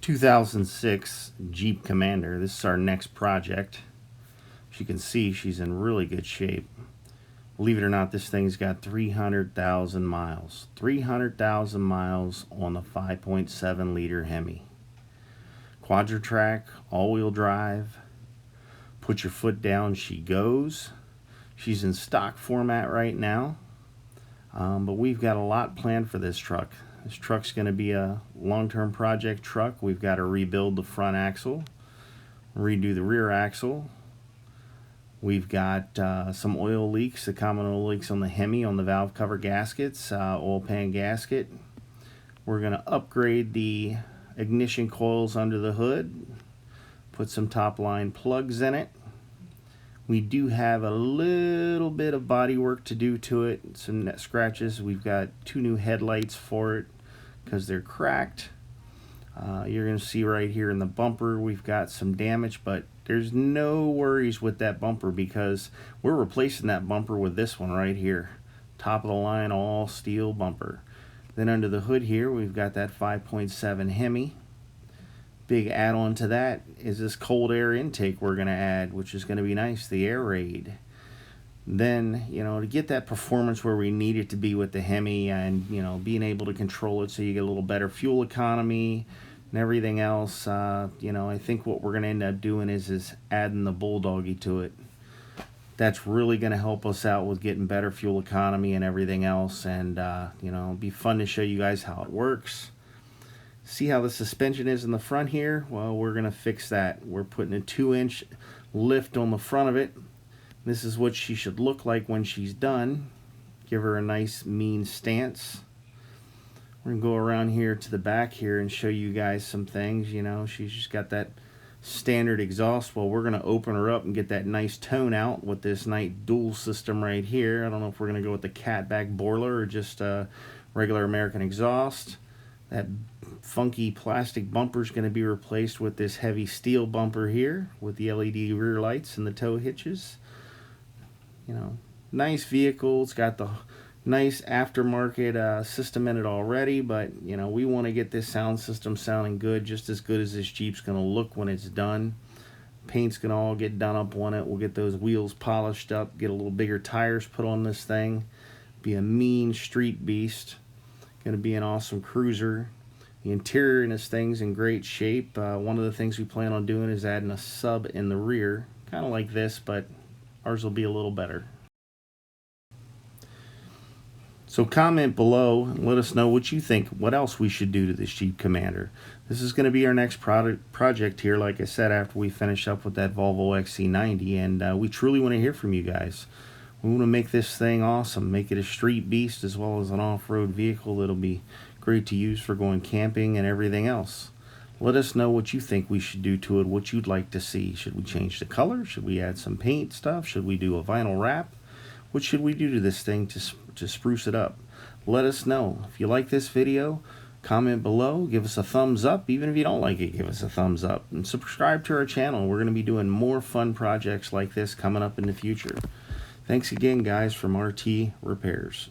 2006 Jeep Commander. This is our next project. As you can see, she's in really good shape. Believe it or not, this thing's got 300,000 miles. 300,000 miles on the 5.7 liter Hemi. Quadra-track, all-wheel drive. Put your foot down, she goes. She's in stock format right now. But we've got a lot planned for this truck. This truck's going to be a long-term project truck. We've got to rebuild the front axle, redo the rear axle. We've got some oil leaks, the common oil leaks on the Hemi, on the valve cover gaskets, oil pan gasket. We're going to upgrade the ignition coils under the hood, put some top line plugs in it. We do have a little bit of body work to do to it, some net scratches. We've got 2 new headlights for it because they're cracked. You're going to see right here in the bumper we've got some damage, but there's no worries with that bumper because we're replacing that bumper with this one right here. Top of the line, all steel bumper. Then under the hood here we've got that 5.7 Hemi. Big add-on to that is this cold air intake we're going to add, which is going to be nice, the air raid. Then, to get that performance where we need it to be with the Hemi and, being able to control it so you get a little better fuel economy and everything else, I think what we're going to end up doing is adding the Bulldoggy to it. That's really going to help us out with getting better fuel economy and everything else, and, it'll be fun to show you guys how it works. See how the suspension is in the front here? Well, we're going to fix that. We're putting a 2-inch lift on the front of it. This is what she should look like when she's done. Give her a nice mean stance. We're going to go around here to the back here and show you guys some things. She's just got that standard exhaust. Well, we're going to open her up and get that nice tone out with this nice dual system right here. I don't know if we're going to go with the catback boiler or just a regular American exhaust. That funky plastic bumper is going to be replaced with this heavy steel bumper here with the LED rear lights and the tow hitches. Nice vehicle. It's got the nice aftermarket system in it already, but we want to get this sound system sounding good, just as good as this Jeep's going to look when it's done. Paint's going to all get done up on it. We'll get those wheels polished up, get a little bigger tires put on this thing. Be a mean street beast. Going to be an awesome cruiser. The interior in this thing's in great shape. One of the things we plan on doing is adding a sub in the rear, kind of like this, but ours will be a little better. So comment below and let us know what you think, what else we should do to this Jeep Commander. This is going to be our next project here, like I said, after we finish up with that Volvo XC90, and we truly want to hear from you guys. We want to make this thing awesome, make it a street beast as well as an off-road vehicle that'll be great to use for going camping and everything else. Let us know what you think we should do to it, what you'd like to see. Should we change the color? Should we add some paint stuff? Should we do a vinyl wrap? What should we do to this thing to spruce it up? Let us know. If you like this video, comment below, give us a thumbs up. Even if you don't like it, give us a thumbs up. And subscribe to our channel. We're going to be doing more fun projects like this coming up in the future. Thanks again, guys, from RT Repairs.